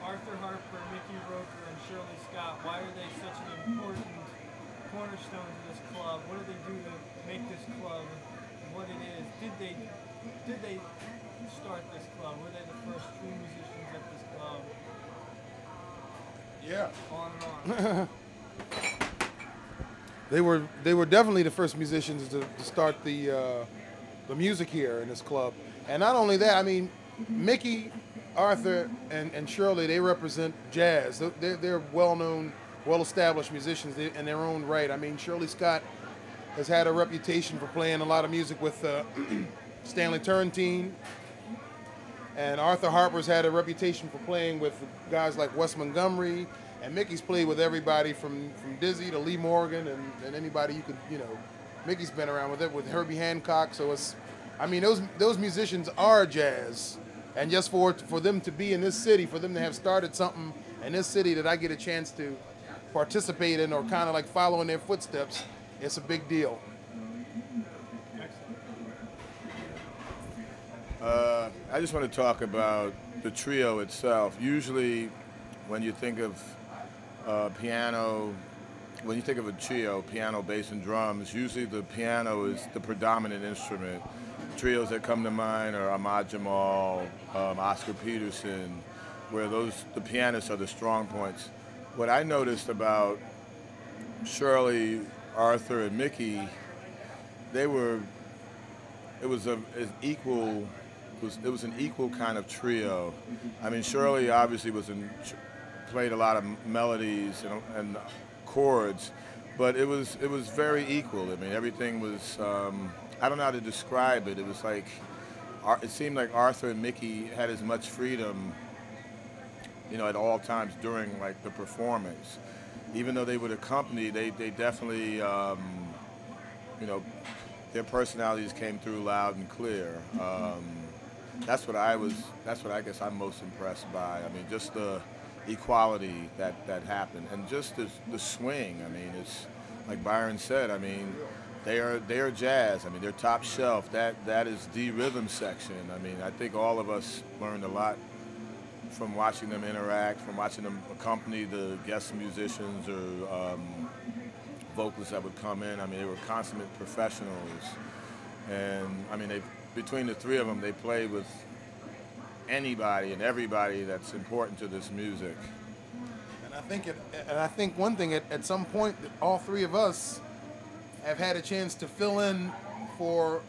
Arthur Harper, Mickey Roker, and Shirley Scott, why are they such an important cornerstone to this club? What do they do to make this club what it is? Did they start this club? Were they the first true musicians at this club? Yeah. On and on. They were definitely the first musicians to start the music here in this club. And not only that, I mean, Mickey, Arthur, and Shirley, they represent jazz. They're well-known, well-established musicians in their own right. I mean, Shirley Scott has had a reputation for playing a lot of music with Stanley Turrentine, and Arthur Harper's had a reputation for playing with guys like Wes Montgomery, and Mickey's played with everybody from Dizzy to Lee Morgan and anybody you could, you know. Mickey's been around with it, with Herbie Hancock, so it's, I mean, those musicians are jazz. And just for them to be in this city, for them to have started something in this city that I get a chance to participate in or kind of like follow in their footsteps, it's a big deal. I just want to talk about the trio itself. Usually when you think of piano, when you think of a trio, piano, bass, and drums, usually the piano is the predominant instrument. Trios that come to mind are Ahmad Jamal, Oscar Peterson, where the pianists are the strong points. What I noticed about Shirley, Arthur, and Mickey, it was an equal kind of trio. I mean, Shirley obviously played a lot of melodies and chords, but it was very equal. I mean, everything was. I don't know how to describe it. It was like, it seemed like Arthur and Mickey had as much freedom, you know, at all times during like the performance. Even though they would accompany, they definitely, you know, their personalities came through loud and clear. That's what I guess I'm most impressed by. I mean, just the equality that happened, and just the swing. I mean, it's like Byron said. I mean, they are jazz. I mean, they're top shelf. That is the rhythm section. I mean, I think all of us learned a lot from watching them interact, from watching them accompany the guest musicians or vocalists that would come in. I mean, they were consummate professionals, and I mean, between the three of them, they played with anybody and everybody that's important to this music. And I think one thing at some point that all three of us have had a chance to fill in for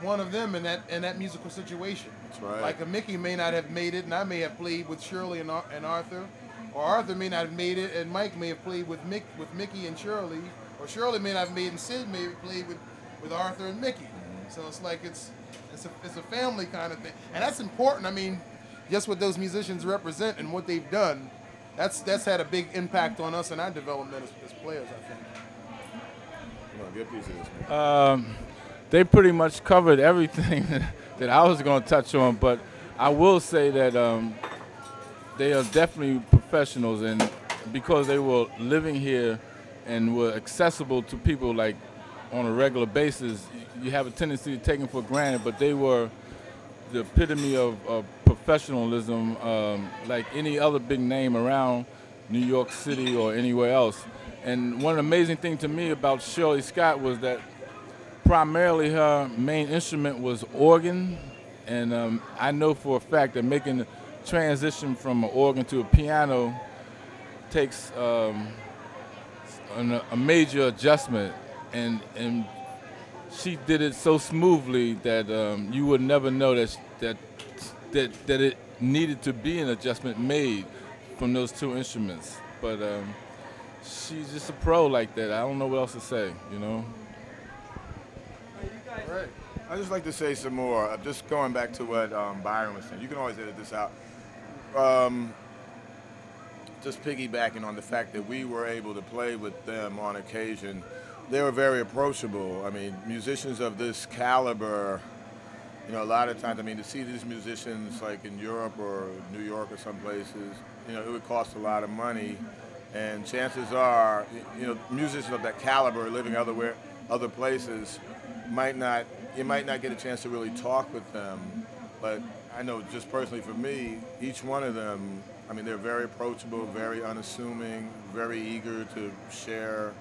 one of them in that musical situation. That's right. Like a Mickey may not have made it, and I may have played with Shirley and Arthur, or Arthur may not have made it, and Mike may have played with Mickey and Shirley, or Shirley may not have made it, and Sid may have played with Arthur and Mickey. So it's like it's a family kind of thing, and that's important. I mean, just what those musicians represent and what they've done, that's had a big impact on us and our development as players, I think. Good piece of this, man. They pretty much covered everything that I was going to touch on, but I will say that they are definitely professionals, and because they were living here and were accessible to people like on a regular basis, you have a tendency to take them for granted, but they were the epitome of professionalism, like any other big name around New York City or anywhere else. And one amazing thing to me about Shirley Scott was that primarily her main instrument was organ, and I know for a fact that making the transition from an organ to a piano takes a major adjustment, and she did it so smoothly that you would never know that it needed to be an adjustment made from those two instruments. But she's just a pro like that. I don't know what else to say, you know. Right. I'd just like to say some more. Just going back to what Byron was saying. You can always edit this out. Just piggybacking on the fact that we were able to play with them on occasion. They were very approachable. I mean, musicians of this caliber, you know, a lot of times, I mean, to see these musicians like in Europe or New York or some places, you know, it would cost a lot of money. And chances are, you know, musicians of that caliber living other places you might not get a chance to really talk with them. But I know just personally for me, each one of them, I mean, they're very approachable, very unassuming, very eager to share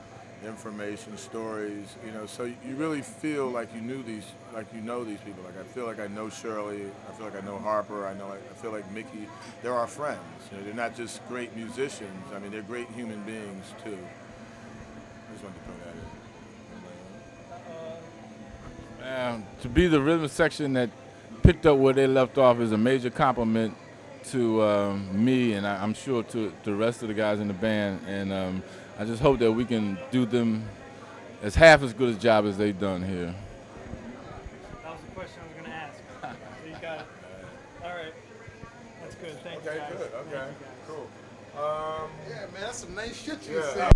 information, stories, you know, so you really feel like you know these people. Like I feel like I know Shirley, I feel like I know Harper, I feel like Mickey. They're our friends. You know, they're not just great musicians. I mean, they're great human beings too. I just wanted to throw that in. To be the rhythm section that picked up where they left off is a major compliment to me, and I'm sure to the rest of the guys in the band. And I just hope that we can do them as half as good a job as they've done here. That was the question I was going to ask. So you got it. All right. That's good. Thank you, guys. Okay, good. Okay, cool. Yeah, man, that's some nice shit you Yeah. said.